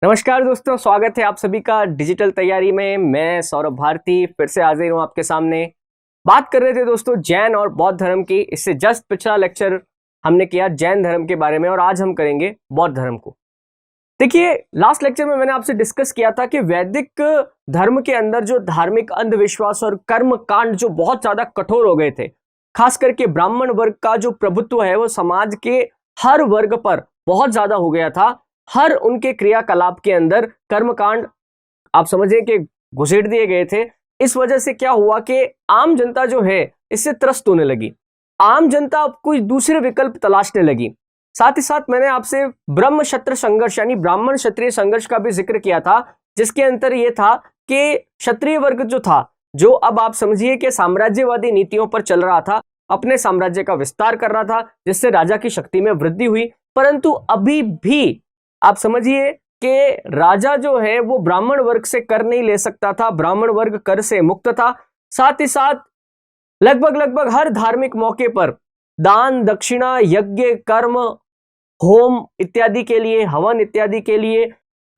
नमस्कार दोस्तों, स्वागत है आप सभी का डिजिटल तैयारी में। मैं सौरभ भारती फिर से हाजिर हूं आपके सामने। बात कर रहे थे दोस्तों जैन और बौद्ध धर्म की। इससे जस्ट पिछला लेक्चर हमने किया जैन धर्म के बारे में और आज हम करेंगे बौद्ध धर्म को। देखिए, लास्ट लेक्चर में मैंने आपसे डिस्कस किया था कि वैदिक धर्म के अंदर जो धार्मिक अंधविश्वास और कर्म कांड जो बहुत ज्यादा कठोर हो गए थे, खास करके ब्राह्मण वर्ग का जो प्रभुत्व है वो समाज के हर वर्ग पर बहुत ज्यादा हो गया था। हर उनके क्रियाकलाप के अंदर कर्मकांड आप समझिए कि घुसेड़ दिए गए थे। इस वजह से क्या हुआ कि आम जनता जो है इससे त्रस्त होने लगी। आम जनता अब कोई दूसरे विकल्प तलाशने लगी। साथ ही साथ मैंने आपसे ब्रह्म क्षत्र संघर्ष यानी ब्राह्मण क्षत्रिय संघर्ष का भी जिक्र किया था, जिसके अंतर यह था कि क्षत्रिय वर्ग जो था, जो अब आप समझिए कि साम्राज्यवादी नीतियों पर चल रहा था, अपने साम्राज्य का विस्तार कर रहा था, जिससे राजा की शक्ति में वृद्धि हुई। परंतु अभी भी आप समझिए कि राजा जो है वो ब्राह्मण वर्ग से कर नहीं ले सकता था, ब्राह्मण वर्ग कर से मुक्त था। साथ ही साथ लगभग हर धार्मिक मौके पर दान दक्षिणा यज्ञ कर्म होम इत्यादि के लिए, हवन इत्यादि के लिए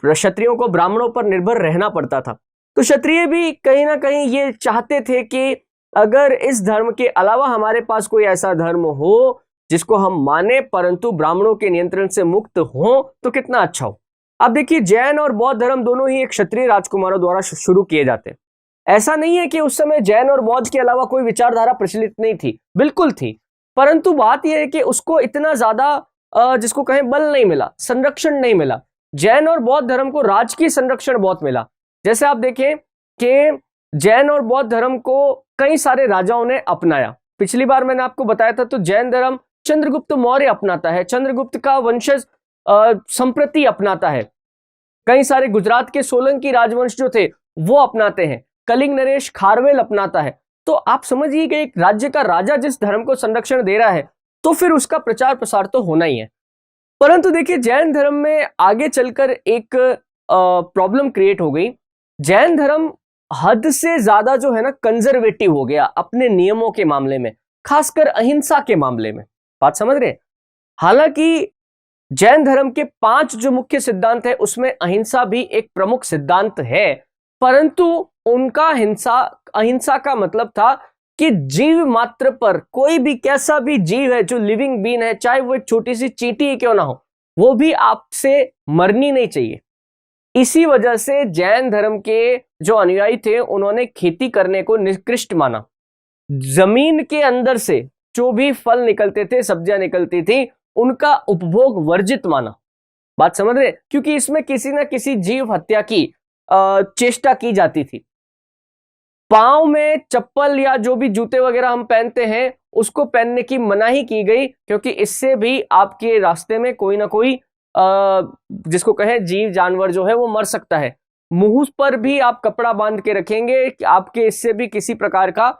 क्षत्रियों को ब्राह्मणों पर निर्भर रहना पड़ता था। तो क्षत्रिय भी कहीं ना कहीं ये चाहते थे कि अगर इस धर्म के अलावा हमारे पास कोई ऐसा धर्म हो जिसको हम माने परंतु ब्राह्मणों के नियंत्रण से मुक्त हो तो कितना अच्छा हो। अब देखिए, जैन और बौद्ध धर्म दोनों ही एक क्षत्रिय राजकुमारों द्वारा शुरू किए जाते हैं। ऐसा नहीं है कि उस समय जैन और बौद्ध के अलावा कोई विचारधारा प्रचलित नहीं थी, बिल्कुल थी। परंतु बात यह है कि उसको इतना ज्यादा जिसको कहें बल नहीं मिला, संरक्षण नहीं मिला। जैन और बौद्ध धर्म को राजकीय संरक्षण बहुत मिला। जैसे आप देखें कि जैन और बौद्ध धर्म को कई सारे राजाओं ने अपनाया। पिछली बार मैंने आपको बताया था, तो जैन धर्म चंद्रगुप्त मौर्य अपनाता है, चंद्रगुप्त का वंशज संप्रति अपनाता है। कई सारे गुजरात के सोलंकी राजवंश जो थे वो अपनाते हैं, कलिंग नरेश खारवेल अपनाता है। तो आप समझिए कि एक राज्य का राजा जिस धर्म को संरक्षण दे रहा है तो फिर उसका प्रचार प्रसार तो होना ही है। परंतु देखिए, जैन धर्म में आगे चलकर एक प्रॉब्लम क्रिएट हो गई। जैन धर्म हद से ज्यादा जो है ना कंजर्वेटिव हो गया अपने नियमों के मामले में, खासकर अहिंसा के मामले में। बात समझ रहे हैं? हालांकि जैन धर्म के 5 जो मुख्य सिद्धांत है उसमें अहिंसा भी एक प्रमुख सिद्धांत है, परंतु उनका अहिंसा का मतलब था कि जीव मात्र पर, कोई भी कैसा भी जीव है जो लिविंग बीन है, चाहे वो एक छोटी सी चींटी ही क्यों ना हो, वो भी आपसे मरनी नहीं चाहिए। इसी वजह से जैन धर्म के जो अनुयायी थे उन्होंने खेती करने को निकृष्ट माना। जमीन के अंदर से जो भी फल निकलते थे, सब्जियां निकलती थी, उनका उपभोग वर्जित माना। बात समझ रहे? क्योंकि इसमें किसी ना किसी जीव हत्या की चेष्टा की जाती थी। पांव में चप्पल या जो भी जूते वगैरह हम पहनते हैं उसको पहनने की मनाही की गई, क्योंकि इससे भी आपके रास्ते में कोई ना कोई जिसको कहें जीव जानवर जो है वो मर सकता है। मुंह पर भी आप कपड़ा बांध के रखेंगे कि आपके इससे भी किसी प्रकार का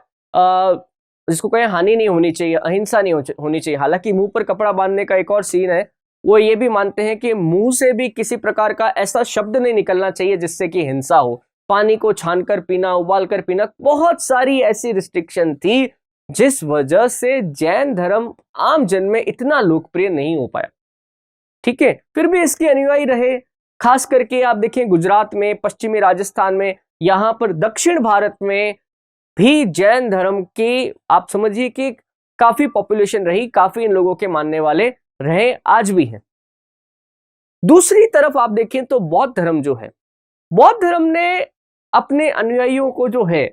जिसको कहें हानि नहीं होनी चाहिए, अहिंसा नहीं होनी चाहिए। हालांकि मुंह पर कपड़ा बांधने का एक और सीन है, वो ये भी मानते हैं कि मुंह से भी किसी प्रकार का ऐसा शब्द नहीं निकलना चाहिए जिससे कि हिंसा हो। पानी को छानकर पीना, उबाल कर पीना, बहुत सारी ऐसी रिस्ट्रिक्शन थी जिस वजह से जैन धर्म आम जन में इतना लोकप्रिय नहीं हो पाया। ठीक है, फिर भी इसके अनुयायी रहे। खास करके आप देखें गुजरात में, पश्चिमी राजस्थान में, यहां पर दक्षिण भारत में भी जैन धर्म की आप समझिए कि काफी पॉपुलेशन रही, काफी इन लोगों के मानने वाले रहे, आज भी हैं। दूसरी तरफ आप देखें तो बौद्ध धर्म जो है, बौद्ध धर्म ने अपने अनुयायियों को जो है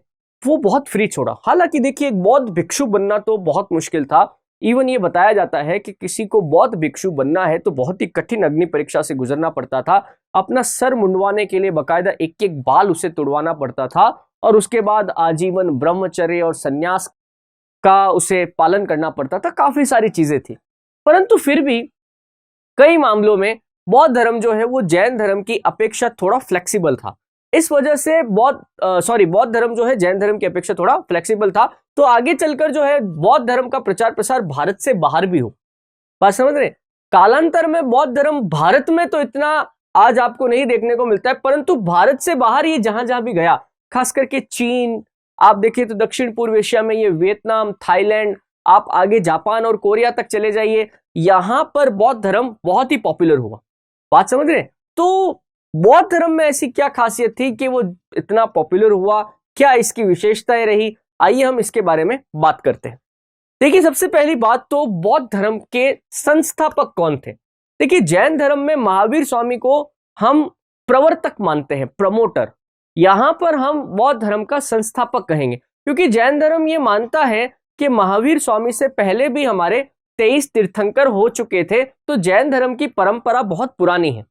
वो बहुत फ्री छोड़ा। हालांकि देखिए, एक बौद्ध भिक्षु बनना तो बहुत मुश्किल था। इवन ये बताया जाता है कि किसी को बौद्ध भिक्षु बनना है तो बहुत ही कठिन अग्नि परीक्षा से गुजरना पड़ता था। अपना सर मुंडवाने के लिए बकायदा एक एक बाल उसे तुड़वाना पड़ता था और उसके बाद आजीवन ब्रह्मचर्य और संन्यास का उसे पालन करना पड़ता था। काफी सारी चीजें थी, परंतु फिर भी कई मामलों में बौद्ध धर्म जो है वो जैन धर्म की अपेक्षा थोड़ा फ्लेक्सिबल था। इस वजह से बौद्ध धर्म जो है जैन धर्म की अपेक्षा थोड़ा फ्लेक्सिबल था। तो आगे चलकर जो है बौद्ध धर्म का प्रचार प्रसार भारत से बाहर भी हो। बात समझ रहे? कालांतर में बौद्ध धर्म भारत में तो इतना आज आपको नहीं देखने को मिलता है, परंतु भारत से बाहर ये जहां जहां भी गया, खास करके चीन, आप देखिए तो दक्षिण पूर्व एशिया में ये वियतनाम, थाईलैंड, आप आगे जापान और कोरिया तक चले जाइए, यहां पर बौद्ध धर्म बहुत ही पॉपुलर हुआ। बात समझ रहे? तो बौद्ध धर्म में ऐसी क्या खासियत थी कि वो इतना पॉपुलर हुआ, क्या इसकी विशेषताएं रही, आइए हम इसके बारे में बात करते हैं। देखिए, सबसे पहली बात तो बौद्ध धर्म के संस्थापक कौन थे। देखिए, जैन धर्म में महावीर स्वामी को हम प्रवर्तक मानते हैं, प्रमोटर। यहां पर हम बौद्ध धर्म का संस्थापक कहेंगे, क्योंकि जैन धर्म ये मानता है कि महावीर स्वामी से पहले भी हमारे 23 तीर्थंकर हो चुके थे, तो जैन धर्म की परंपरा बहुत पुरानी है,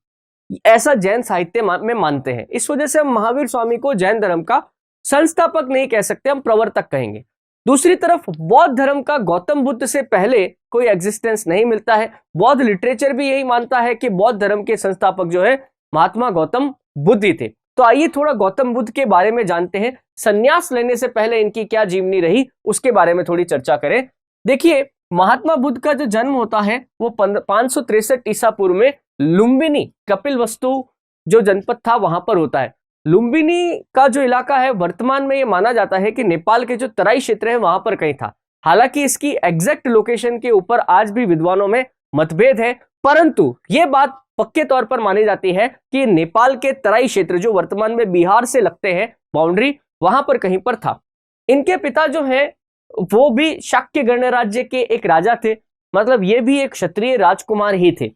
ऐसा जैन साहित्य में मानते हैं। इस वजह से हम महावीर स्वामी को जैन धर्म का संस्थापक नहीं कह सकते, हम प्रवर्तक कहेंगे। दूसरी तरफ बौद्ध धर्म का गौतम बुद्ध से पहले कोई एग्जिस्टेंस नहीं मिलता है। बौद्ध लिटरेचर भी यही मानता है कि बौद्ध धर्म के संस्थापक जो है महात्मा गौतम बुद्ध ही थे। तो आइए थोड़ा गौतम बुद्ध के बारे में जानते हैं। संन्यास लेने से पहले इनकी क्या जीवनी रही उसके बारे में थोड़ी चर्चा करें। देखिए, महात्मा बुद्ध का जो जन्म होता है वो 563 ईसा पूर्व में लुम्बिनी, कपिलवस्तु जो जनपद था वहां पर होता है। लुम्बिनी का जो इलाका है वर्तमान में ये माना जाता है कि नेपाल के जो तराई क्षेत्र है वहां पर कहीं था। हालांकि इसकी एग्जैक्ट लोकेशन के ऊपर आज भी विद्वानों में मतभेद है, परंतु ये बात पक्के तौर पर मानी जाती है कि नेपाल के तराई क्षेत्र जो वर्तमान में बिहार से लगते हैं बाउंड्री, वहां पर कहीं पर था। इनके पिता जो हैं वो भी शाक्य गणराज्य के एक राजा थे, मतलब ये भी एक क्षत्रिय राजकुमार ही थे।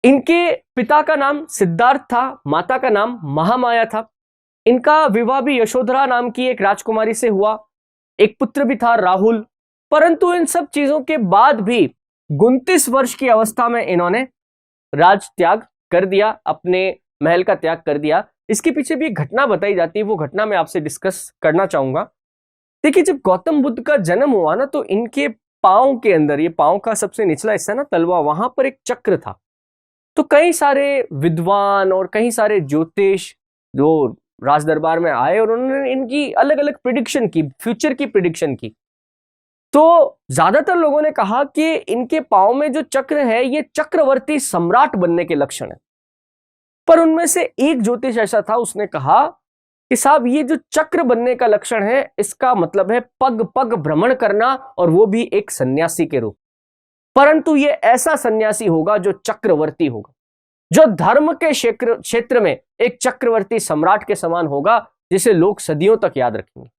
इनके पिता का नाम सिद्धार्थ था, माता का नाम महामाया था। इनका विवाह भी यशोधरा नाम की एक राजकुमारी से हुआ। एक पुत्र भी था राहुल। परंतु इन सब चीजों के बाद भी 29 वर्ष की अवस्था में इन्होंने राज त्याग कर दिया, अपने महल का त्याग कर दिया। इसके पीछे भी एक घटना बताई जाती है, वो घटना मैं आपसे डिस्कस करना चाहूंगा। देखिए, जब गौतम बुद्ध का जन्म हुआ ना, तो इनके पांव के अंदर, ये पांव का सबसे निचला हिस्सा ना तलवा, वहां पर एक चक्र था। तो कई सारे विद्वान और कई सारे ज्योतिष जो राज दरबार में आए और उन्होंने इनकी अलग अलग प्रिडिक्शन की, फ्यूचर की प्रिडिक्शन की। तो ज्यादातर लोगों ने कहा कि इनके पांव में जो चक्र है ये चक्रवर्ती सम्राट बनने के लक्षण है। पर उनमें से एक ज्योतिष ऐसा था, उसने कहा कि साहब ये जो चक्र बनने का लक्षण है इसका मतलब है पग पग भ्रमण करना, और वो भी एक सन्यासी के रूप। परंतु ये ऐसा सन्यासी होगा जो चक्रवर्ती होगा, जो धर्म के क्षेत्र में एक चक्रवर्ती सम्राट के समान होगा, जिसे लोग सदियों तक याद रखेंगे।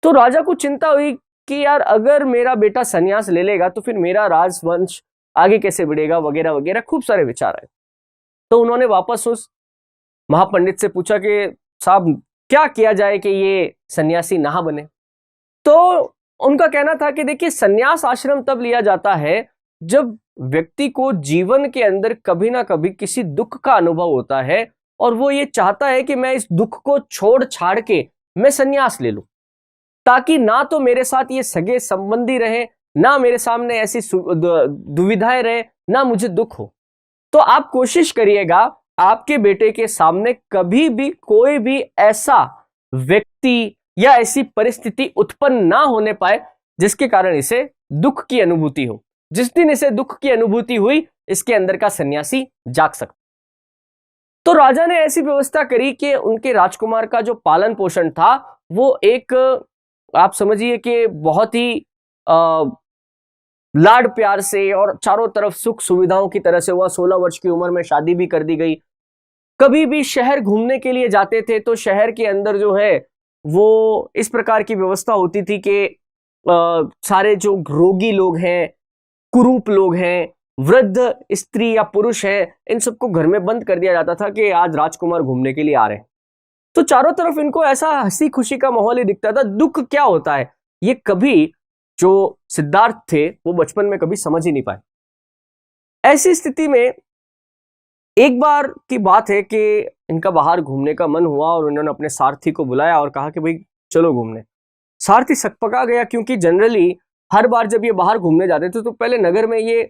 तो राजा को चिंता हुई कि यार अगर मेरा बेटा सन्यास ले लेगा तो फिर मेरा राजवंश आगे कैसे बढ़ेगा, वगैरह वगैरह खूब सारे विचार आए। तो उन्होंने वापस उस महापंडित से पूछा कि साहब क्या किया जाए कि ये सन्यासी ना बने। तो उनका कहना था कि देखिए, सन्यास आश्रम तब लिया जाता है जब व्यक्ति को जीवन के अंदर कभी ना कभी किसी दुख का अनुभव होता है और वो ये चाहता है कि मैं इस दुख को छोड़ छाड़ के मैं सन्यास ले लूं, ताकि ना तो मेरे साथ ये सगे संबंधी रहे, ना मेरे सामने ऐसी दुविधाएं रहे, ना मुझे दुख हो। तो आप कोशिश करिएगा आपके बेटे के सामने कभी भी कोई भी ऐसा व्यक्ति या ऐसी परिस्थिति उत्पन्न ना होने पाए जिसके कारण इसे दुख की अनुभूति हो। जिस दिन इसे दुख की अनुभूति हुई, इसके अंदर का सन्यासी जाग सकता। तो राजा ने ऐसी व्यवस्था करी कि उनके राजकुमार का जो पालन पोषण था वो एक, आप समझिए कि बहुत ही लाड प्यार से और चारों तरफ सुख सुविधाओं की तरह से हुआ। 16 वर्ष की उम्र में शादी भी कर दी गई। कभी भी शहर घूमने के लिए जाते थे तो शहर के अंदर जो है वो इस प्रकार की व्यवस्था होती थी कि सारे जो रोगी लोग हैं, कुरूप लोग हैं, वृद्ध स्त्री या पुरुष हैं, इन सबको घर में बंद कर दिया जाता था कि आज राजकुमार घूमने के लिए आ रहे हैं। तो चारों तरफ इनको ऐसा हंसी खुशी का माहौल ही दिखता था। दुख क्या होता है ये कभी जो सिद्धार्थ थे वो बचपन में कभी समझ ही नहीं पाए। ऐसी स्थिति में एक बार की बात है कि इनका बाहर घूमने का मन हुआ और उन्होंने अपने सारथी को बुलाया और कहा कि भाई चलो घूमने। सारथी सकपका गया, क्योंकि जनरली हर बार जब ये बाहर घूमने जाते थे तो पहले नगर में ये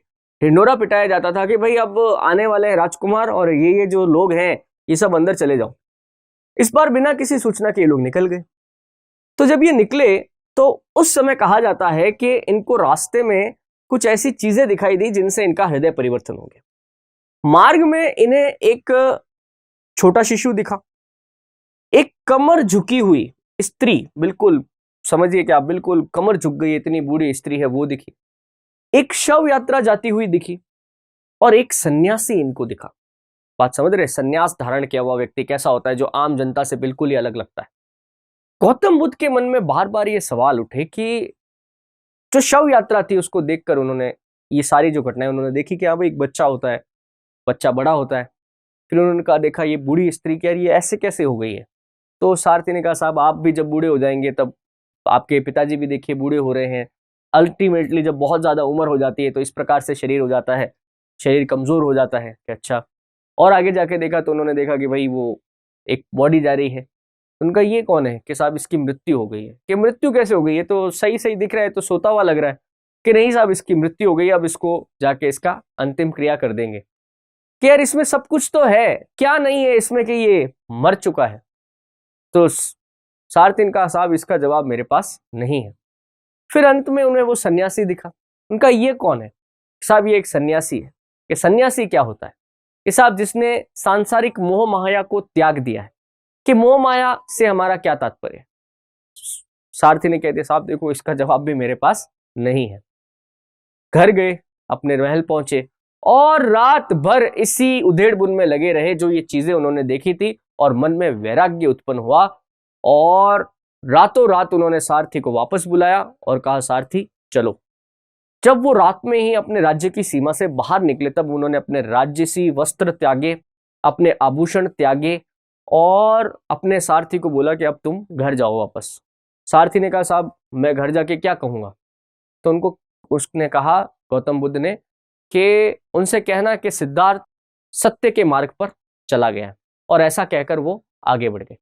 ढिंडोरा पिटाया जाता था कि भाई अब आने वाले हैं राजकुमार और ये जो लोग हैं ये सब अंदर चले जाओ। इस बार बिना किसी सूचना के ये लोग निकल गए। तो जब ये निकले तो उस समय कहा जाता है कि इनको रास्ते में कुछ ऐसी चीजें दिखाई दी जिनसे इनका हृदय परिवर्तन हो गया। मार्ग में इन्हें एक छोटा शिशु दिखा, एक कमर झुकी हुई स्त्री, बिल्कुल समझिए कि आप बिल्कुल कमर झुक गई इतनी बूढ़ी स्त्री है वो दिखी, एक शव यात्रा जाती हुई दिखी और एक सन्यासी इनको दिखा। बात समझ रहे? संन्यास धारण किया हुआ व्यक्ति कैसा होता है, जो आम जनता से बिल्कुल ही अलग लगता है। गौतम बुद्ध के मन में बार बार ये सवाल उठे कि जो शव यात्रा थी उसको देखकर उन्होंने ये सारी जो घटनाएं उन्होंने देखी कि हाँ भाई एक बच्चा होता है, बच्चा बड़ा होता है, फिर उन्होंने कहा देखा ये बूढ़ी स्त्री क्या ये ऐसे कैसे हो गई है। तो सारथी ने कहा साहब आप भी जब बूढ़े हो जाएंगे तब आपके पिताजी भी देखिए बूढ़े हो रहे हैं, अल्टीमेटली जब बहुत ज्यादा उम्र हो जाती है तो इस प्रकार से शरीर हो जाता है, शरीर कमजोर हो जाता है कि अच्छा। और आगे जाके देखा तो उन्होंने देखा कि भाई वो एक बॉडी जा रही है। उनका ये कौन है कि साहब इसकी मृत्यु हो गई है। कि मृत्यु कैसे हो गई है, तो सही सही दिख रहा है, तो सोता हुआ लग रहा है। कि नहीं साहब इसकी मृत्यु हो गई, अब इसको जाके इसका अंतिम क्रिया कर देंगे। कि यार इसमें सब कुछ तो है, क्या नहीं है इसमें कि ये मर चुका है। तो सारथी ने कहा साहब इसका जवाब मेरे पास नहीं है। फिर अंत में उन्हें वो सन्यासी दिखा। उनका ये कौन है साहब, ये एक सन्यासी है। कि सन्यासी क्या होता है कि साहब जिसने सांसारिक मोह माया को त्याग दिया है। कि मोह माया से हमारा क्या तात्पर्य है। सारथी ने कह दिया साहब देखो इसका जवाब भी मेरे पास नहीं है। घर गए, अपने महल पहुंचे और रात भर इसी उधेड़ बुन में लगे रहे जो ये चीजें उन्होंने देखी थी, और मन में वैराग्य उत्पन्न हुआ। और रातों रात उन्होंने सारथी को वापस बुलाया और कहा सारथी चलो। जब वो रात में ही अपने राज्य की सीमा से बाहर निकले तब उन्होंने अपने राज्य सी वस्त्र त्यागे, अपने आभूषण त्यागे और अपने सारथी को बोला कि अब तुम घर जाओ वापस। सारथी ने कहा साहब मैं घर जाके क्या कहूंगा। तो उनको उसने कहा गौतम बुद्ध ने कि उनसे कहना कि सिद्धार्थ सत्य के मार्ग पर चला गया। और ऐसा कहकर वो आगे बढ़ गए।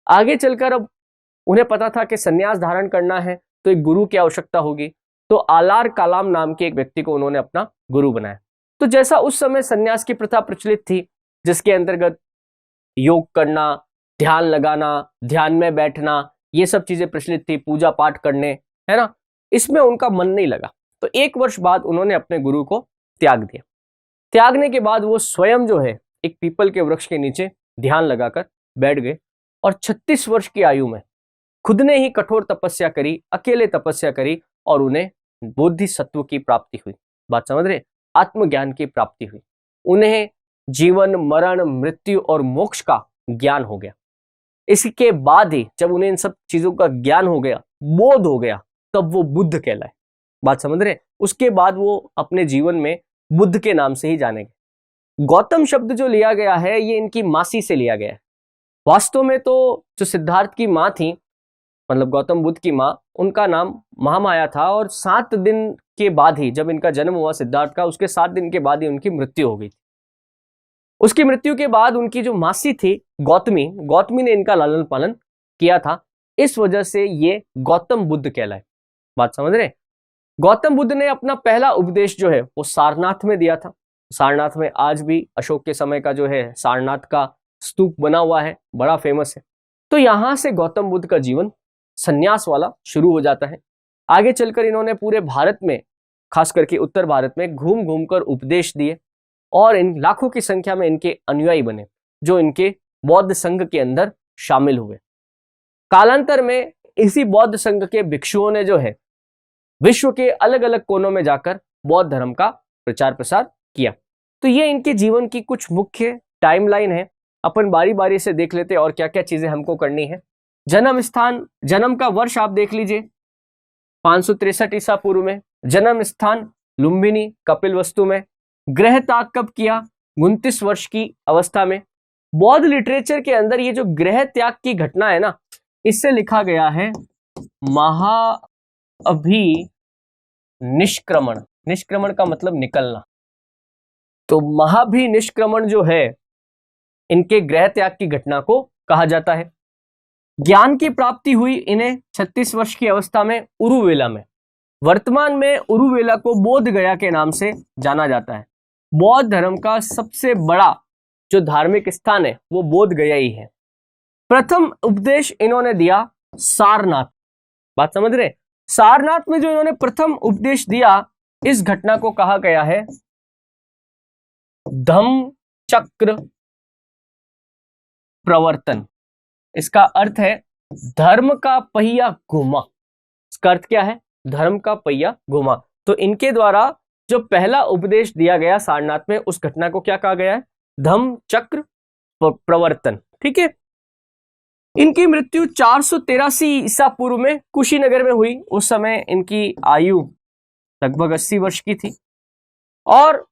आगे चलकर अब उन्हें पता था कि संन्यास धारण करना है तो एक गुरु की आवश्यकता होगी। तो आलार कालाम नाम के एक व्यक्ति को उन्होंने अपना गुरु बनाया। तो जैसा उस समय संन्यास की प्रथा प्रचलित थी, जिसके अंतर्गत योग करना, ध्यान लगाना, ध्यान में बैठना, ये सब चीजें प्रचलित थी, पूजा पाठ करने, है ना, इसमें उनका मन नहीं लगा। तो 1 वर्ष बाद उन्होंने अपने गुरु को त्याग दिया। त्यागने के बाद वो स्वयं जो है एक पीपल के वृक्ष के नीचे ध्यान लगाकर बैठ गए और 36 वर्ष की आयु में खुद ने ही कठोर तपस्या करी, अकेले तपस्या करी और उन्हें बोधिसत्व की प्राप्ति हुई। बात समझ रहे? आत्मज्ञान की प्राप्ति हुई। उन्हें जीवन, मरण, मृत्यु और मोक्ष का ज्ञान हो गया। इसके बाद ही जब उन्हें इन सब चीजों का ज्ञान हो गया, बोध हो गया, तब वो बुद्ध कहलाए। बात समझ रहे? उसके बाद वो अपने जीवन में बुद्ध के नाम से ही जाने गए। गौतम शब्द जो लिया गया है ये इनकी मासी से लिया गया है। वास्तव में तो जो सिद्धार्थ की माँ थी, मतलब गौतम बुद्ध की माँ, उनका नाम महामाया था। और 7 दिन के बाद ही जब इनका जन्म हुआ सिद्धार्थ का, उसके 7 दिन के बाद ही उनकी मृत्यु हो गई थी। उसकी मृत्यु के बाद उनकी जो मासी थी गौतमी ने इनका लालन पालन किया था। इस वजह से ये गौतम बुद्ध कहलाए। बात समझ रहे? गौतम बुद्ध ने अपना पहला उपदेश जो है वो सारनाथ में दिया था। सारनाथ में आज भी अशोक के समय का जो है सारनाथ का स्तूप बना हुआ है, बड़ा फेमस है। तो यहां से गौतम बुद्ध का जीवन संन्यास वाला शुरू हो जाता है। आगे चलकर इन्होंने पूरे भारत में, खास करके उत्तर भारत में घूम घूम कर उपदेश दिए और इन लाखों की संख्या में इनके अनुयायी बने, जो इनके बौद्ध संघ के अंदर शामिल हुए। कालांतर में इसी बौद्ध संघ के भिक्षुओं ने जो है विश्व के अलग अलग कोनों में जाकर बौद्ध धर्म का प्रचार प्रसार किया। तो ये इनके जीवन की कुछ मुख्य टाइमलाइन है। अपन बारी बारी से देख लेते और क्या क्या चीजें हमको करनी है। जन्म स्थान, जन्म का वर्ष आप देख लीजिए 563 ईसा पूर्व में। जन्म स्थान लुम्बिनी कपिलवस्तु में। ग्रह त्याग कब किया? 29 वर्ष की अवस्था में। बौद्ध लिटरेचर के अंदर ये जो ग्रह त्याग की घटना है ना, इससे लिखा गया है महाभिनिष्क्रमण। निष्क्रमण का मतलब निकलना। तो महाभिनिष्क्रमण जो है इनके ग्रह त्याग की घटना को कहा जाता है। ज्ञान की प्राप्ति हुई इन्हें 36 वर्ष की अवस्था में उरुवेला में। वर्तमान में उरुवेला को बोध गया के नाम से जाना जाता है। बौद्ध धर्म का सबसे बड़ा जो धार्मिक स्थान है वो बोध गया ही है। प्रथम उपदेश इन्होंने दिया सारनाथ। बात समझ रहे? सारनाथ में जो इन्होंने प्रथम उपदेश दिया, इस घटना को कहा गया है धम्म चक्र प्रवर्तन। इसका अर्थ है धर्म का पहिया घुमा। इसका अर्थ क्या है? धर्म का पहिया घुमा। तो इनके द्वारा जो पहला उपदेश दिया गया सारनाथ में, उस घटना को क्या कहा गया है? धम्म चक्र प्रवर्तन। ठीक है, इनकी मृत्यु 483 ईसा पूर्व में कुशीनगर में हुई। उस समय इनकी आयु लगभग 80 वर्ष की थी। और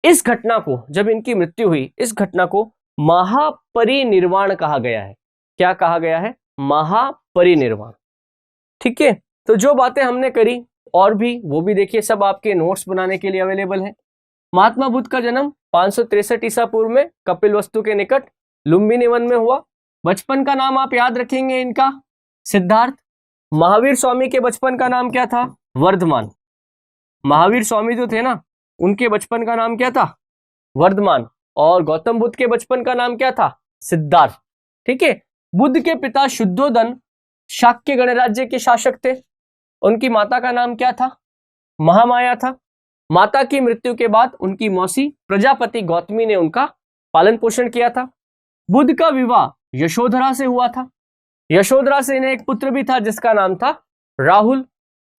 इस घटना को, जब इनकी मृत्यु हुई, इस घटना को महापरिनिर्वाण कहा गया है। क्या कहा गया है? महापरिनिर्वाण। ठीक है, तो जो बातें हमने करी और भी, वो भी देखिए, सब आपके नोट्स बनाने के लिए अवेलेबल है। महात्मा बुद्ध का जन्म 563 ईसा पूर्व में कपिलवस्तु के निकट लुम्बिनी वन में हुआ। बचपन का नाम आप याद रखेंगे इनका, सिद्धार्थ। महावीर स्वामी के बचपन का नाम क्या था? वर्धमान। महावीर स्वामी जो थे ना, उनके बचपन का नाम क्या था? वर्धमान। और गौतम बुद्ध के बचपन का नाम क्या था? सिद्धार्थ। ठीक है, बुद्ध के पिता शुद्धोधन शाक्य गणराज्य के शासक थे। उनकी माता का नाम क्या था? महामाया था। माता की मृत्यु के बाद उनकी मौसी प्रजापति गौतमी ने उनका पालन पोषण किया था। बुद्ध का विवाह यशोधरा से हुआ था। यशोधरा से इन्हें एक पुत्र भी था जिसका नाम था राहुल।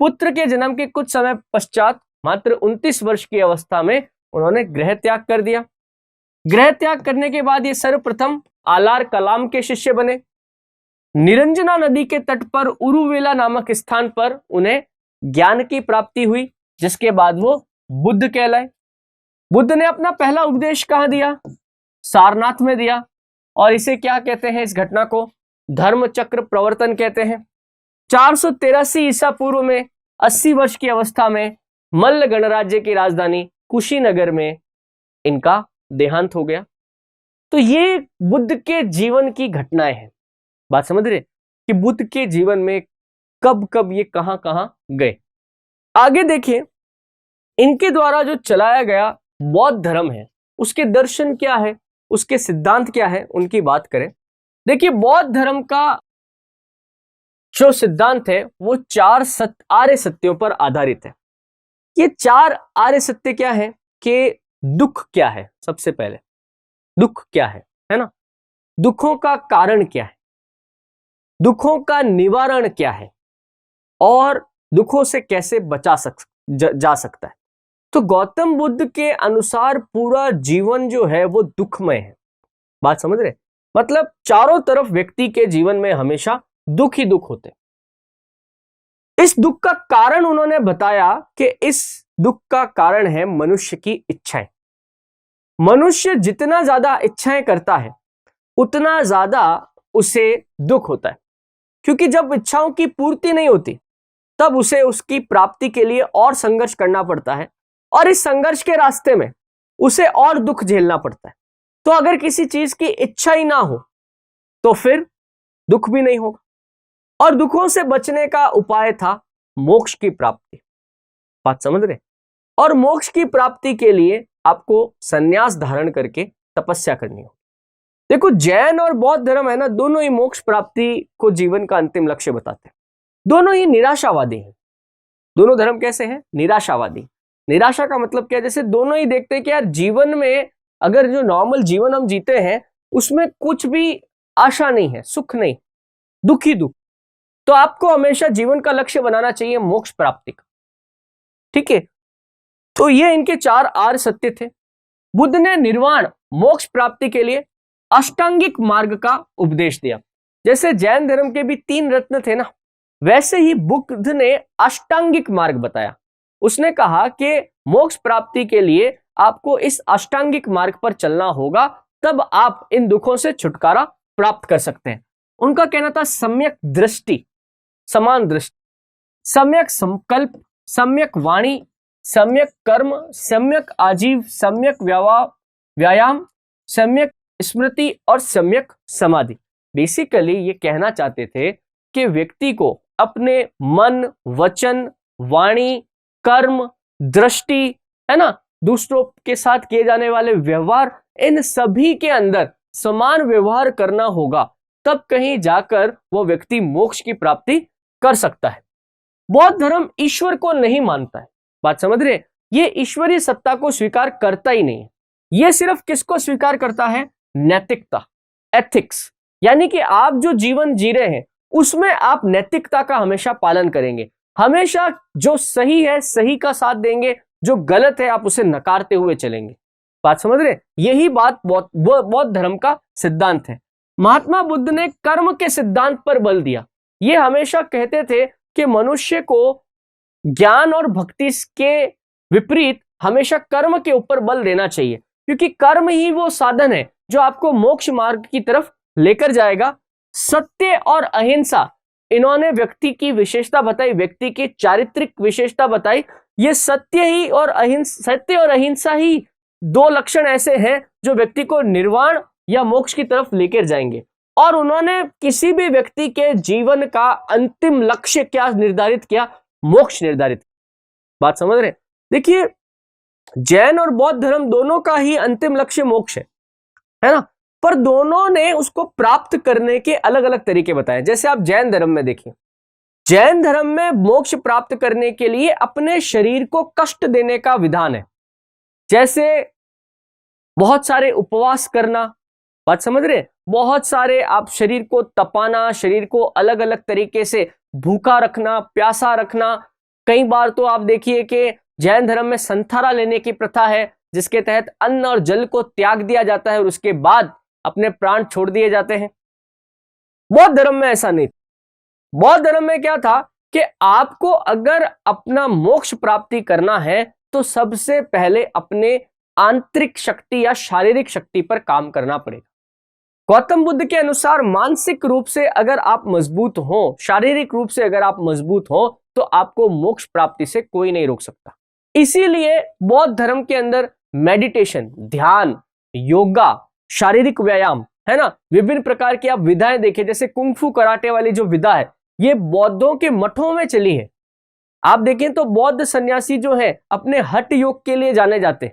पुत्र के जन्म के कुछ समय पश्चात मात्र 29 वर्ष की अवस्था में उन्होंने गृह त्याग कर दिया। गृह त्याग करने के बाद ये सर्वप्रथम आलार कलाम के शिष्य बने। निरंजना नदी के तट पर उरुवेला नामक स्थान पर उन्हें ज्ञान की प्राप्ति हुई, जिसके बाद वो बुद्ध कहलाए। बुद्ध ने अपना पहला उपदेश कहाँ दिया? सारनाथ में दिया। और इसे क्या कहते हैं? इस घटना को धर्म चक्र प्रवर्तन कहते हैं। 483 ईसा पूर्व में 80 वर्ष की अवस्था में मल्ल गणराज्य की राजधानी कुशीनगर में इनका देहांत हो गया। तो ये बुद्ध के जीवन की घटनाएं हैं। बात समझ रहे कि बुद्ध के जीवन में कब कब ये कहां कहां गए। आगे देखिए, इनके द्वारा जो चलाया गया बौद्ध धर्म है, उसके दर्शन क्या है, उसके सिद्धांत क्या है, उनकी बात करें। देखिए, बौद्ध धर्म का जो सिद्धांत है वो 4 आर्य सत्यों पर आधारित है। ये 4 आर्य सत्य क्या है? कि दुख क्या है, सबसे पहले दुख क्या है ना? दुखों का कारण क्या है, दुखों का निवारण क्या है, और दुखों से कैसे बचा जा सकता है। तो गौतम बुद्ध के अनुसार पूरा जीवन जो है वो दुखमय है। बात समझ रहे? मतलब चारों तरफ व्यक्ति के जीवन में हमेशा दुख ही दुख होते। इस दुख का कारण उन्होंने बताया कि इस दुख का कारण है मनुष्य की इच्छाएं। मनुष्य जितना ज्यादा इच्छाएं करता है उतना ज्यादा उसे दुख होता है, क्योंकि जब इच्छाओं की पूर्ति नहीं होती तब उसे उसकी प्राप्ति के लिए और संघर्ष करना पड़ता है, और इस संघर्ष के रास्ते में उसे और दुख झेलना पड़ता है। तो अगर किसी चीज की इच्छा ही ना हो तो फिर दुख भी नहीं होगा। और दुखों से बचने का उपाय था मोक्ष की प्राप्ति। बात समझ रहे? और मोक्ष की प्राप्ति के लिए आपको संन्यास धारण करके तपस्या करनी होगी। देखो, जैन और बौद्ध धर्म है ना, दोनों ही मोक्ष प्राप्ति को जीवन का अंतिम लक्ष्य बताते हैं। दोनों ही निराशावादी हैं। दोनों धर्म कैसे हैं? निराशावादी। निराशा का मतलब क्या है? जैसे दोनों ही देखते हैं कि यार जीवन में अगर जो नॉर्मल जीवन हम जीते हैं उसमें कुछ भी आशा नहीं है, सुख नहीं, दुख ही दुख। तो आपको हमेशा जीवन का लक्ष्य बनाना चाहिए मोक्ष प्राप्ति का। ठीक है, तो ये इनके 4 आर्य सत्य थे। बुद्ध ने निर्वाण मोक्ष प्राप्ति के लिए अष्टांगिक मार्ग का उपदेश दिया। जैसे जैन धर्म के भी 3 रत्न थे ना, वैसे ही बुद्ध ने अष्टांगिक मार्ग बताया। उसने कहा कि मोक्ष प्राप्ति के लिए आपको इस अष्टांगिक मार्ग पर चलना होगा, तब आप इन दुखों से छुटकारा प्राप्त कर सकते हैं। उनका कहना था सम्यक दृष्टि, समान दृष्टि, सम्यक संकल्प, सम्यक वाणी, सम्यक कर्म, सम्यक आजीव, सम्यक व्यायाम, सम्यक स्मृति और सम्यक समाधि। बेसिकली ये कहना चाहते थे कि व्यक्ति को अपने मन, वचन, वाणी, कर्म, दृष्टि, है ना, दूसरों के साथ किए जाने वाले व्यवहार, इन सभी के अंदर समान व्यवहार करना होगा, तब कहीं जाकर वो व्यक्ति मोक्ष की प्राप्ति कर सकता है। बौद्ध धर्म ईश्वर को नहीं मानता है। बात समझ रहे? ये ईश्वरीय सत्ता को स्वीकार करता ही नहीं है। ये सिर्फ किसको स्वीकार करता है? नैतिकता, एथिक्स। यानी कि आप जो जीवन जी रहे हैं उसमें आप नैतिकता का हमेशा पालन करेंगे। हमेशा जो सही है सही का साथ देंगे, जो गलत है आप उसे नकारते हुए चलेंगे। बात समझ रहे? यही बात बौद्ध धर्म का सिद्धांत है। महात्मा बुद्ध ने कर्म के सिद्धांत पर बल दिया। ये हमेशा कहते थे कि मनुष्य को ज्ञान और भक्ति के विपरीत हमेशा कर्म के ऊपर बल देना चाहिए, क्योंकि कर्म ही वो साधन है जो आपको मोक्ष मार्ग की तरफ लेकर जाएगा। सत्य और अहिंसा, इन्होंने व्यक्ति की विशेषता बताई, व्यक्ति की चारित्रिक विशेषता बताई। ये सत्य और अहिंसा ही दो लक्षण ऐसे हैं जो व्यक्ति को निर्वाण या मोक्ष की तरफ लेकर जाएंगे। और उन्होंने किसी भी व्यक्ति के जीवन का अंतिम लक्ष्य क्या निर्धारित किया? मोक्ष निर्धारित। बात समझ रहे? देखिए, जैन और बौद्ध धर्म दोनों का ही अंतिम लक्ष्य मोक्ष है ना, पर दोनों ने उसको प्राप्त करने के अलग अलग तरीके बताए। जैसे आप जैन धर्म में देखिए, जैन धर्म में मोक्ष प्राप्त करने के लिए अपने शरीर को कष्ट देने का विधान है। जैसे बहुत सारे उपवास करना, बात समझ रहे? बहुत सारे आप शरीर को तपाना, शरीर को अलग अलग तरीके से भूखा रखना, प्यासा रखना। कई बार तो आप देखिए कि जैन धर्म में संथारा लेने की प्रथा है, जिसके तहत अन्न और जल को त्याग दिया जाता है और उसके बाद अपने प्राण छोड़ दिए जाते हैं। बौद्ध धर्म में ऐसा नहीं। बौद्ध धर्म में क्या था कि आपको अगर अपना मोक्ष प्राप्ति करना है तो सबसे पहले अपने आंतरिक शक्ति या शारीरिक शक्ति पर काम करना पड़ेगा। गौतम बुद्ध के अनुसार मानसिक रूप से अगर आप मजबूत हो, शारीरिक रूप से अगर आप मजबूत हो, तो आपको मोक्ष प्राप्ति से कोई नहीं रोक सकता। इसीलिए बौद्ध धर्म के अंदर मेडिटेशन, ध्यान, योगा, शारीरिक व्यायाम, है ना, विभिन्न प्रकार की आप विधाएं देखें। जैसे कुंफू कराटे वाली जो विधा है, ये बौद्धों के मठों में चली है। आप देखें तो बौद्ध सन्यासी जो है अपने हठ योग के लिए जाने जाते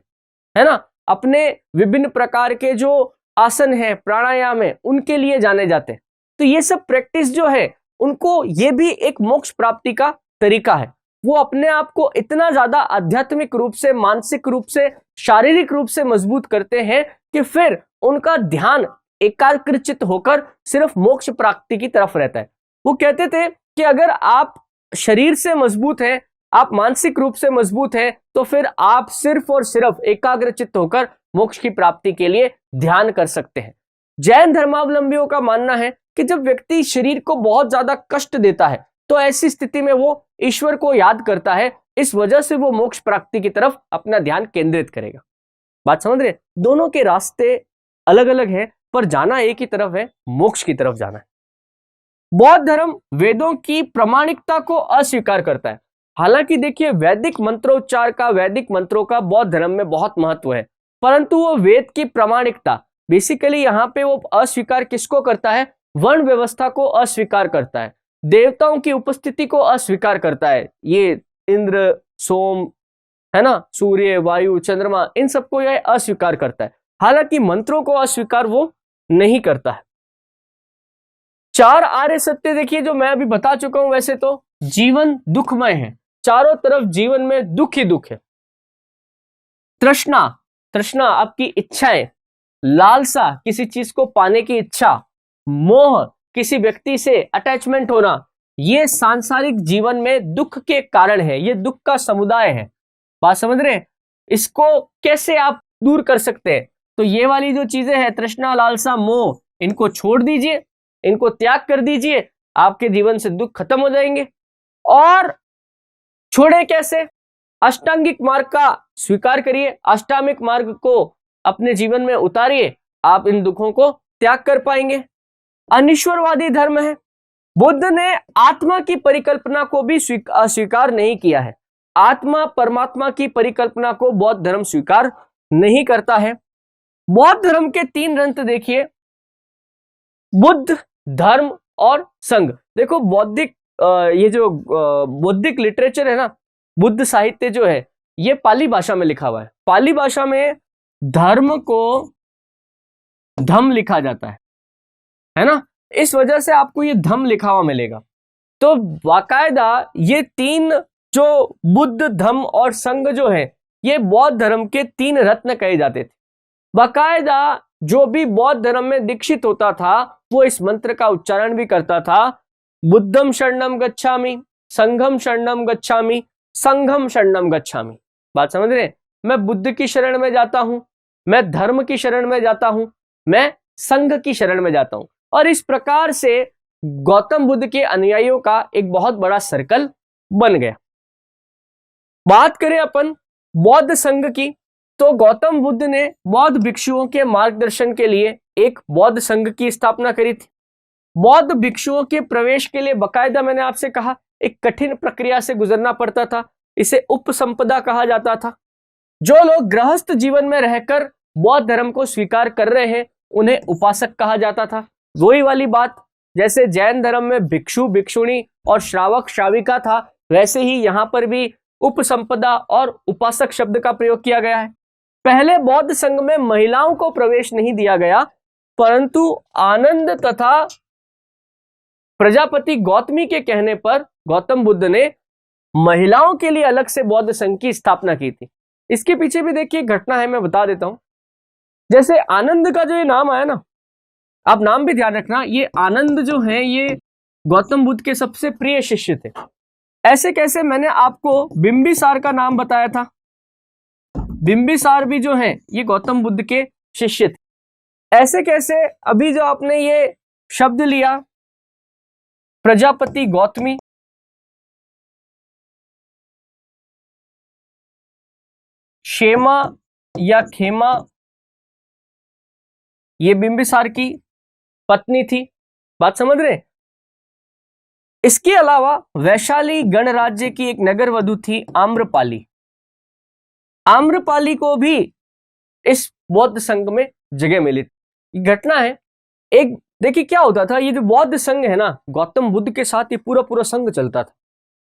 है ना, अपने विभिन्न प्रकार के जो आसन है, प्राणायाम है, उनके लिए जाने जाते हैं। तो ये सब प्रैक्टिस जो है उनको, ये भी एक मोक्ष प्राप्ति का तरीका है। वो अपने आप को इतना ज्यादा आध्यात्मिक रूप से, मानसिक रूप से, शारीरिक रूप से मजबूत करते हैं कि फिर उनका ध्यान एकाग्रचित होकर सिर्फ मोक्ष प्राप्ति की तरफ रहता है। वो कहते थे कि अगर आप शरीर से मजबूत हैं, आप मानसिक रूप से मजबूत हैं, तो फिर आप सिर्फ और सिर्फ एकाग्रचित होकर मोक्ष की प्राप्ति के लिए ध्यान कर सकते हैं। जैन धर्मावलंबियों का मानना है कि जब व्यक्ति शरीर को बहुत ज्यादा कष्ट देता है तो ऐसी स्थिति में वो ईश्वर को याद करता है, इस वजह से वो मोक्ष प्राप्ति की तरफ अपना ध्यान केंद्रित करेगा। बात समझ रहे? दोनों के रास्ते अलग अलग हैं, पर जाना एक ही तरफ है, मोक्ष की तरफ जाना है। बौद्ध धर्म वेदों की प्रामाणिकता को अस्वीकार करता है। हालांकि देखिए, वैदिक मंत्रोच्चार का, वैदिक मंत्रों का बौद्ध धर्म में बहुत महत्व है, परंतु वो वेद की प्रामाणिकता, बेसिकली यहां पे वो अस्वीकार किसको करता है? वर्ण व्यवस्था को अस्वीकार करता है, देवताओं की उपस्थिति को अस्वीकार करता है। ये इंद्र, सोम, है ना, सूर्य, वायु, चंद्रमा, इन सबको यह अस्वीकार करता है। हालांकि मंत्रों को अस्वीकार वो नहीं करता है। चार आर्य सत्य देखिए, जो मैं अभी बता चुका हूं। वैसे तो जीवन दुखमय है, चारों तरफ जीवन में दुख ही दुख है। तृष्णा, तृष्णा आपकी इच्छाएं, लालसा किसी चीज को पाने की इच्छा, मोह किसी व्यक्ति से अटैचमेंट होना, ये सांसारिक जीवन में दुख के कारण है, ये दुख का समुदाय है। बात समझ रहे हैं? इसको कैसे आप दूर कर सकते हैं? तो ये वाली जो चीजें हैं, तृष्णा, लालसा, मोह, इनको छोड़ दीजिए, इनको त्याग कर दीजिए, आपके जीवन से दुख खत्म हो जाएंगे। और छोड़े कैसे? अष्टांगिक मार्ग का स्वीकार करिए, अष्टांगिक मार्ग को अपने जीवन में उतारिए, आप इन दुखों को त्याग कर पाएंगे। अनिश्वरवादी धर्म है। बुद्ध ने आत्मा की परिकल्पना को भी अस्वीकार नहीं किया है। आत्मा, परमात्मा की परिकल्पना को बौद्ध धर्म स्वीकार नहीं करता है। बौद्ध धर्म के तीन ग्रंथ देखिए, बुद्ध, धर्म और संघ। देखो, बौद्धिक ये जो बौद्धिक लिटरेचर है ना, बुद्ध साहित्य जो है, ये पाली भाषा में लिखा हुआ है। पाली भाषा में धर्म को धम लिखा जाता है ना, इस वजह से आपको ये धम लिखा हुआ मिलेगा। तो बाकायदा ये तीन जो बुद्ध, धम और संघ जो है, ये बौद्ध धर्म के तीन रत्न कहे जाते थे। बाकायदा जो भी बौद्ध धर्म में दीक्षित होता था वो इस मंत्र का उच्चारण भी करता था, बुद्धम शरणम गच्छामि, संघम शरणम गच्छामि, संघम शरणम गच्छामि। बात समझ रहे? मैं बुद्ध की शरण में जाता हूं, मैं धर्म की शरण में जाता हूं, मैं संघ की शरण में जाता हूं। और इस प्रकार से गौतम बुद्ध के अनुयायियों का एक बहुत बड़ा सर्कल बन गया। बात करें अपन बौद्ध संघ की, तो गौतम बुद्ध ने बौद्ध भिक्षुओं के मार्गदर्शन के लिए एक बौद्ध संघ की स्थापना करी थी। बौद्ध भिक्षुओं के प्रवेश के लिए बकायदा, मैंने आपसे कहा, एक कठिन प्रक्रिया से गुजरना पड़ता था। इसे उपसंपदा कहा जाता था। जो लोग गृहस्थ जीवन में रहकर बौद्ध धर्म को स्वीकार कर रहे हैं उन्हें उपासक कहा जाता था। वही वाली बात, जैसे जैन धर्म में भिक्षु भिक्षुणी और श्रावक श्राविका था, वैसे ही यहां पर भी उपसंपदा और उपासक शब्द का प्रयोग किया गया है। पहले बौद्ध संघ में महिलाओं को प्रवेश नहीं दिया गया, परंतु आनंद तथा प्रजापति गौतमी के कहने पर गौतम बुद्ध ने महिलाओं के लिए अलग से बौद्ध संघ की स्थापना की थी। इसके पीछे भी देखिए घटना है, मैं बता देता हूं। जैसे आनंद का जो ये नाम आया ना, आप नाम भी ध्यान रखना, ये आनंद जो है ये गौतम बुद्ध के सबसे प्रिय शिष्य थे। ऐसे कैसे, मैंने आपको बिंबिसार का नाम बताया था, बिंबिसार भी जो है ये गौतम बुद्ध के शिष्य थे। ऐसे कैसे, अभी जो आपने ये शब्द लिया प्रजापति गौतमी, क्षेमा या खेमा, ये बिंबिसार की पत्नी थी। बात समझ रहे? इसके अलावा वैशाली गणराज्य की एक नगर वधु थी आम्रपाली। आम्रपाली को भी इस बौद्ध संघ में जगह मिली। घटना है एक, देखिए क्या होता था, ये जो बौद्ध संघ है ना, गौतम बुद्ध के साथ ये पूरा पूरा संघ चलता था।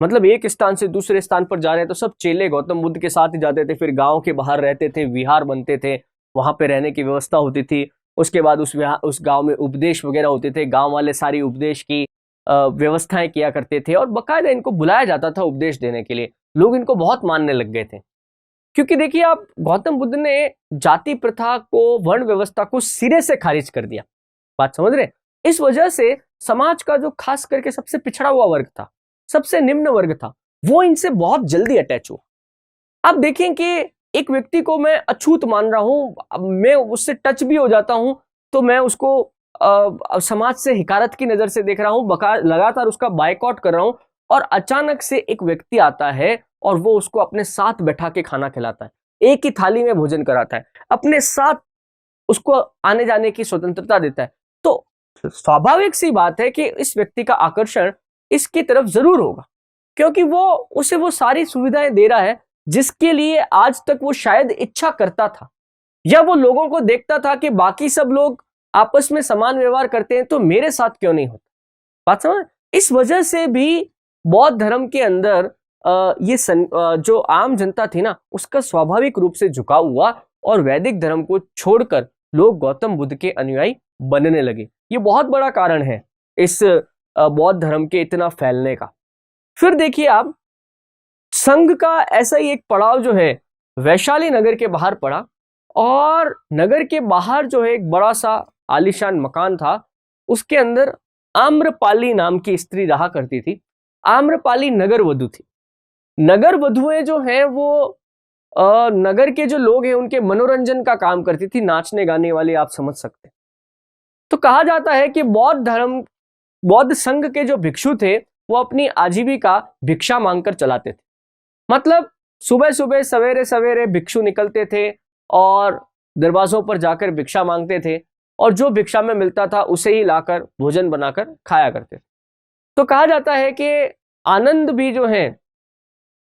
मतलब एक स्थान से दूसरे स्थान पर जा रहे हैं तो सब चेले गौतम बुद्ध के साथ ही जाते थे। फिर गांव के बाहर रहते थे, विहार बनते थे, वहां पे रहने की व्यवस्था होती थी। उसके बाद उस गांव में उपदेश वगैरह होते थे, गांव वाले सारी उपदेश की व्यवस्थाएं किया करते थे और बकायदा इनको बुलाया जाता था उपदेश देने के लिए। लोग इनको बहुत मानने लग गए थे, क्योंकि देखिए आप, गौतम बुद्ध ने जाति प्रथा को, वर्ण व्यवस्था को सिरे से खारिज कर दिया। बात समझ रहे? इस वजह से समाज का जो खास करके सबसे पिछड़ा हुआ वर्ग था, सबसे निम्न वर्ग था, वो इनसे बहुत जल्दी अटैच हुआ। आप देखें कि एक व्यक्ति को मैं अछूत मान रहा हूं, मैं उससे टच भी हो जाता हूं तो मैं उसको समाज से हिकारत की नजर से देख रहा हूं, लगातार उसका बायकॉट कर रहा हूं, और अचानक से एक व्यक्ति आता है और वो उसको अपने साथ बैठा के खाना खिलाता है, एक ही थाली में भोजन कराता है, अपने साथ उसको आने जाने की स्वतंत्रता देता है। तो स्वाभाविक सी बात है कि इस व्यक्ति का आकर्षण इसकी तरफ जरूर होगा, क्योंकि वो उसे वो सारी सुविधाएं दे रहा है जिसके लिए आज तक वो शायद इच्छा करता था, या वो लोगों को देखता था कि बाकी सब लोग आपस में समान व्यवहार करते हैं तो मेरे साथ क्यों नहीं होता। बात समझ? इस वजह से भी बौद्ध धर्म के अंदर जो आम जनता थी ना, उसका स्वाभाविक रूप से झुकाव हुआ और वैदिक धर्म को छोड़कर लोग गौतम बुद्ध के अनुयायी बनने लगे। ये बहुत बड़ा कारण है इस बौद्ध धर्म के इतना फैलने का। फिर देखिए आप, संघ का ऐसा ही एक पड़ाव जो है वैशाली नगर के बाहर पड़ा, और नगर के बाहर जो है एक बड़ा सा आलीशान मकान था, उसके अंदर आम्रपाली नाम की स्त्री रहा करती थी। आम्रपाली नगर वधु थी। नगर वधुएं जो हैं वो नगर के जो लोग हैं उनके मनोरंजन का काम करती थी, नाचने गाने वाली, आप समझ सकते हैं। तो कहा जाता है कि बौद्ध संघ के जो भिक्षु थे वो अपनी आजीविका भिक्षा मांगकर चलाते थे। मतलब सुबह सुबह सवेरे सवेरे भिक्षु निकलते थे और दरवाजों पर जाकर भिक्षा मांगते थे, और जो भिक्षा में मिलता था उसे ही लाकर भोजन बनाकर खाया करते थे। तो कहा जाता है कि आनंद भी जो है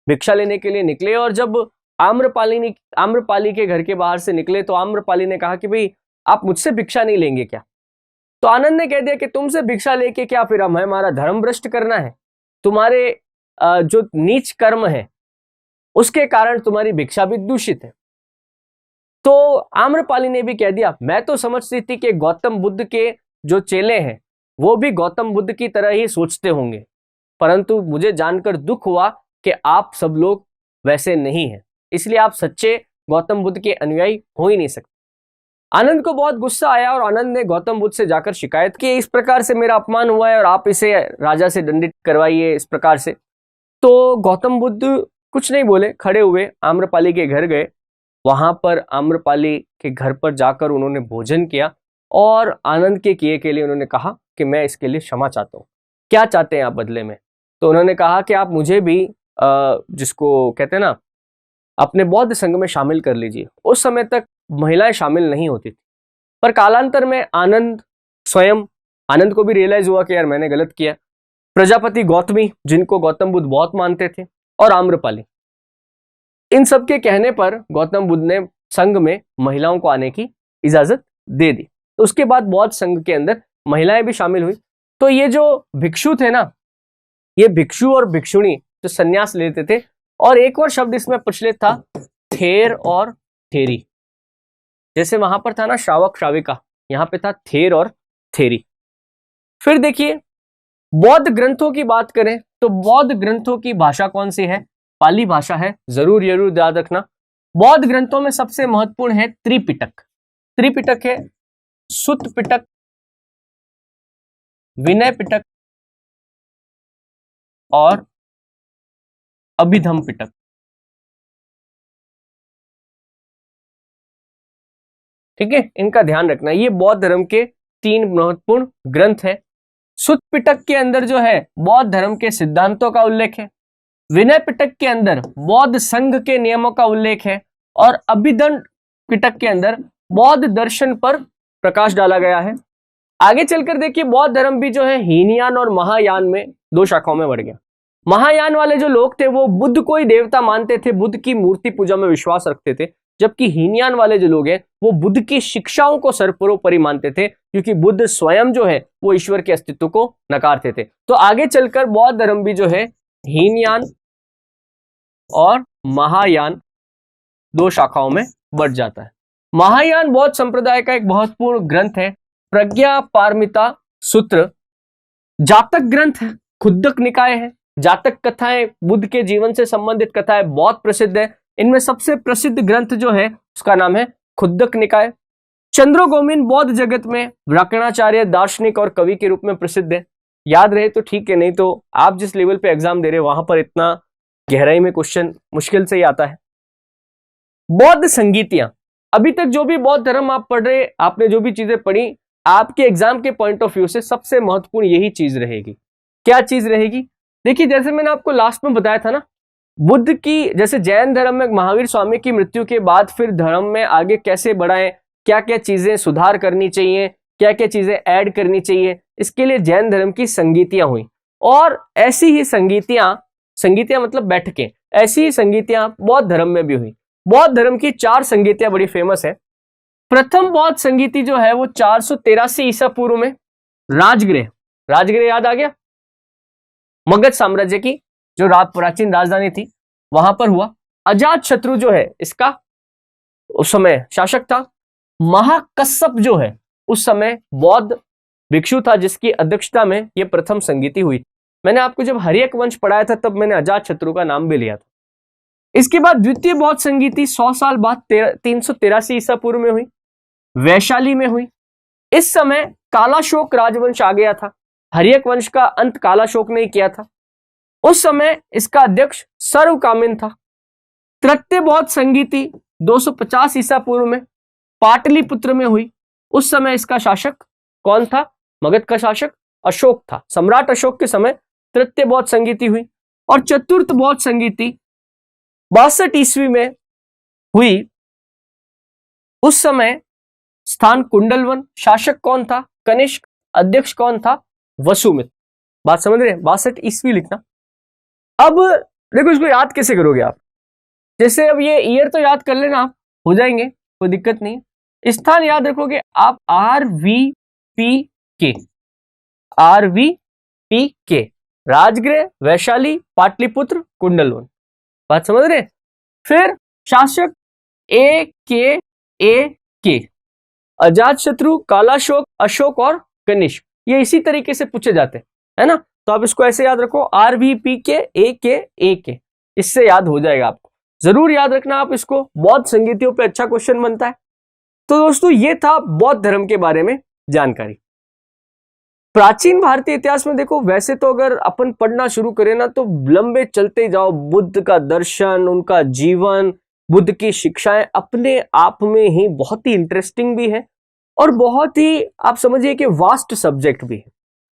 भिक्षा लेने के लिए निकले, और जब आम्रपाली के घर के बाहर से निकले तो आम्रपाली ने कहा कि भाई आप मुझसे भिक्षा नहीं लेंगे क्या? तो आनंद ने कह दिया कि तुमसे भिक्षा लेके क्या फिर हमारा धर्म भ्रष्ट करना है? तुम्हारे जो नीच कर्म है उसके कारण तुम्हारी भिक्षा भी दूषित है। तो आम्रपाली ने भी कह दिया, मैं तो समझती थी कि गौतम बुद्ध के जो चेले हैं वो भी गौतम बुद्ध की तरह ही सोचते होंगे, परंतु मुझे जानकर दुख हुआ कि आप सब लोग वैसे नहीं हैं, इसलिए आप सच्चे गौतम बुद्ध के अनुयायी हो ही नहीं सकते। आनंद को बहुत गुस्सा आया और आनंद ने गौतम बुद्ध से जाकर शिकायत की, इस प्रकार से मेरा अपमान हुआ है और आप इसे राजा से दंडित करवाइए इस प्रकार से। तो गौतम बुद्ध कुछ नहीं बोले, खड़े हुए आम्रपाली के घर गए वहां पर आम्रपाली के घर पर जाकर उन्होंने भोजन किया और आनंद के किए के लिए उन्होंने कहा कि मैं इसके लिए क्षमा चाहता हूँ, क्या चाहते हैं आप बदले में। तो उन्होंने कहा कि आप मुझे भी जिसको कहते हैं ना अपने बौद्ध संघ में शामिल कर लीजिए। उस समय तक महिलाएं शामिल नहीं होती थी, पर कालांतर में आनंद को भी रियलाइज हुआ कि यार मैंने गलत किया। प्रजापति गौतमी जिनको गौतम बुद्ध बहुत मानते थे और आम्रपाली, इन सब के कहने पर गौतम बुद्ध ने संघ में महिलाओं को आने की इजाजत दे दी। तो उसके बाद बौद्ध संघ के अंदर महिलाएं भी शामिल हुई। तो ये जो भिक्षु थे ना, ये भिक्षु और भिक्षुणी जो संन्यास लेते थे, और एक और शब्द इसमें प्रचलित था थेर और थेरी। जैसे वहां पर था ना श्रावक श्राविका, यहां पे था थेर और थेरी। फिर देखिए बौद्ध ग्रंथों की बात करें तो बौद्ध ग्रंथों की भाषा कौन सी है? पाली भाषा है। जरूर जरूर याद रखना। बौद्ध ग्रंथों में सबसे महत्वपूर्ण है त्रिपिटक। त्रिपिटक है सुत्त पिटक, विनय पिटक और अभिधम पिटक। ठीक है, इनका ध्यान रखना। ये बौद्ध धर्म के 3 महत्वपूर्ण ग्रंथ हैं। सुत्त पिटक के अंदर जो है बौद्ध धर्म के सिद्धांतों का उल्लेख है, विनय पिटक के अंदर बौद्ध संघ के नियमों का उल्लेख है, और अभिधम पिटक के अंदर बौद्ध दर्शन पर प्रकाश डाला गया है। आगे चलकर देखिए बौद्ध धर्म भी जो है हीनयान और महायान में 2 शाखाओं में बढ़ गया। महायान वाले जो लोग थे वो बुद्ध को ही देवता मानते थे, बुद्ध की मूर्ति पूजा में विश्वास रखते थे, जबकि हीनयान वाले जो लोग हैं वो बुद्ध की शिक्षाओं को सर्वोपरि मानते थे, क्योंकि बुद्ध स्वयं जो है वो ईश्वर के अस्तित्व को नकारते थे। तो आगे चलकर बौद्ध धर्म भी जो है हीनयान और महायान 2 शाखाओं में बढ़ जाता है। महायान बौद्ध संप्रदाय का एक महत्वपूर्ण ग्रंथ है प्रज्ञा पारमिता सूत्र। जातक ग्रंथ है, खुद्दक निकाय है। जातक कथाएं, बुद्ध के जीवन से संबंधित कथाएं बहुत प्रसिद्ध है। इनमें सबसे प्रसिद्ध ग्रंथ जो है उसका नाम है खुद्दक निकाय। चंद्रगोमिन बौद्ध जगत में व्याकरणाचार्य, दार्शनिक और कवि के रूप में प्रसिद्ध है। याद रहे तो ठीक है, नहीं तो आप जिस लेवल पे एग्जाम दे रहे वहां पर इतना गहराई में क्वेश्चन मुश्किल से ही आता है। बौद्ध संगीतियां, अभी तक जो भी बौद्ध धर्म आप पढ़ रहे, आपने जो भी चीजें पढ़ी, आपके एग्जाम के पॉइंट ऑफ व्यू से सबसे महत्वपूर्ण यही चीज रहेगी। क्या चीज रहेगी? देखिए जैसे मैंने आपको लास्ट में बताया था ना, बुद्ध की जैसे जैन धर्म में महावीर स्वामी की मृत्यु के बाद फिर धर्म में आगे कैसे बढ़ाएं, क्या क्या चीजें सुधार करनी चाहिए, क्या क्या चीजें ऐड करनी चाहिए, इसके लिए जैन धर्म की संगीतियां हुई। और ऐसी ही संगीतियां मतलब बैठकें, ऐसी ही संगीतियां बौद्ध धर्म में भी हुई। बौद्ध धर्म की 4 संगीतियां बड़ी फेमस है। प्रथम बौद्ध संगीति जो है वो 483 ईसा पूर्व में राजगृह याद आ गया, मगध साम्राज्य की जो प्राचीन राजधानी थी वहां पर हुआ। अजात शत्रु जो है इसका उस समय शासक था। महाकश्यप जो है उस समय बौद्ध भिक्षु था जिसकी अध्यक्षता में यह प्रथम संगीति हुई। मैंने आपको जब हर्यक वंश पढ़ाया था तब मैंने अजात शत्रु का नाम भी लिया था। इसके बाद द्वितीय बौद्ध संगीति 100 साल बाद 383 ईसा पूर्व में हुई, वैशाली में हुई। इस समय कालाशोक राजवंश आ गया था, हर्यक वंश का अंत कालाशोक ने ही किया था। उस समय इसका अध्यक्ष सर्वकामिन था। तृतीय बौद्ध संगीति 250 ईसा पूर्व में पाटलिपुत्र में हुई। उस समय इसका शासक कौन था? मगध का शासक अशोक था। सम्राट अशोक के समय तृतीय बौद्ध संगीति हुई। और चतुर्थ बौद्ध संगीति 62 ईस्वी में हुई। उस समय स्थान कुंडलवन, शासक कौन था? कनिष्क, अध्यक्ष कौन था? वसुमित्र। बात समझ रहे हैं? 62 ईस्वी लिखना। अब देखो इसको याद कैसे करोगे आप? जैसे अब ये ईयर तो याद कर लेना, आप हो जाएंगे, कोई दिक्कत नहीं। स्थान याद रखोगे आप RVPK, राजगृह, वैशाली, पाटलिपुत्र, कुंडलवन। बात समझ रहे? फिर शासक AKAK, अजातशत्रु, कालाशोक, अशोक और कनिष्क। ये इसी तरीके से पूछे जाते हैं, है ना? तो आप इसको ऐसे याद रखो RVPK AKAK, इससे याद हो जाएगा आपको। जरूर याद रखना आप इसको, बौद्ध संगीतियों पे अच्छा क्वेश्चन बनता है। तो दोस्तों ये था बौद्ध धर्म के बारे में जानकारी। प्राचीन भारतीय इतिहास में देखो, वैसे तो अगर अपन पढ़ना शुरू करें ना तो लंबे चलते जाओ। बुद्ध का दर्शन, उनका जीवन, बुद्ध की शिक्षाएं अपने आप में ही बहुत ही इंटरेस्टिंग भी है और बहुत ही आप समझिए कि वास्ट सब्जेक्ट भी है,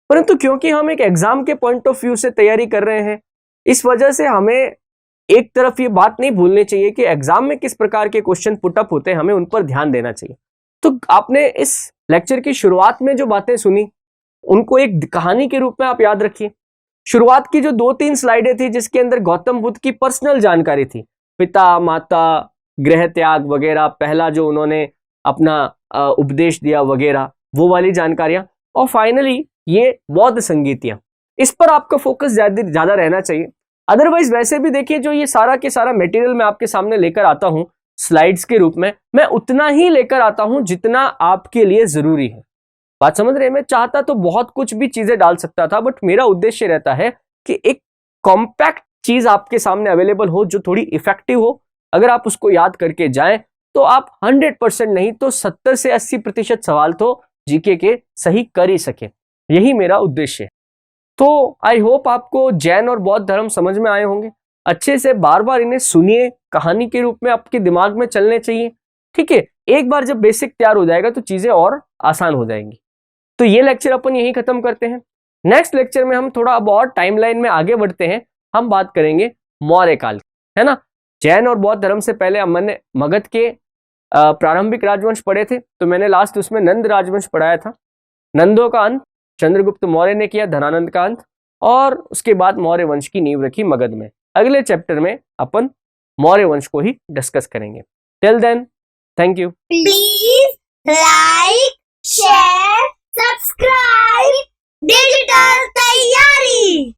परंतु क्योंकि हम एक एग्जाम के पॉइंट ऑफ व्यू से तैयारी कर रहे हैं, इस वजह से हमें एक तरफ ये बात नहीं भूलनी चाहिए कि एग्जाम में किस प्रकार के क्वेश्चन पुटअप होते हैं, हमें उन पर ध्यान देना चाहिए। तो आपने इस लेक्चर की शुरुआत में जो बातें सुनी उनको एक कहानी के रूप में आप याद रखिए। शुरुआत की जो 2-3 स्लाइडें थी जिसके अंदर गौतम बुद्ध की पर्सनल जानकारी थी, पिता माता, गृह त्याग वगैरह, पहला जो उन्होंने अपना उपदेश दिया वगैरह, वो वाली जानकारियां, और फाइनली ये बौद्ध संगीतियां, इस पर आपका फोकस ज्यादा रहना चाहिए। अदरवाइज वैसे भी देखिए जो ये सारा के सारा मटेरियल मैं आपके सामने लेकर आता हूं स्लाइड्स के रूप में, मैं उतना ही लेकर आता हूं जितना आपके लिए जरूरी है। बात समझ रहे हैं? मैं चाहता तो बहुत कुछ भी चीजें डाल सकता था, बट मेरा उद्देश्य रहता है कि एक कॉम्पैक्ट चीज आपके सामने अवेलेबल हो जो थोड़ी इफेक्टिव हो। अगर आप उसको याद करके जाएं तो आप 100% नहीं तो 70 से 80% सवाल तो जीके के सही कर ही सके, यही मेरा उद्देश्य है। तो आई होप आपको जैन और बौद्ध धर्म समझ में आए होंगे। अच्छे से बार बार इन्हें सुनिए, कहानी के रूप में आपके दिमाग में चलने चाहिए, ठीक है। एक बार जब बेसिक तैयार हो जाएगा तो चीजें और आसान हो जाएंगी। तो ये लेक्चर अपन यहीं खत्म करते हैं। नेक्स्ट लेक्चर में हम थोड़ा अब और टाइमलाइन में आगे बढ़ते हैं, हम बात करेंगे मौर्य काल, है ना। जैन और बौद्ध धर्म से पहले हमने मगध के प्रारंभिक राजवंश पढ़े थे, तो मैंने लास्ट उसमें नंद राजवंश पढ़ाया था। नंदों का अंत चंद्रगुप्त मौर्य ने किया, धनानंद का अंत, और उसके बाद मौर्य वंश की नींव रखी मगध में। अगले चैप्टर में अपन मौर्य वंश को ही डिस्कस करेंगे। Till then, thank you. Please like, share, subscribe digital तैयारी।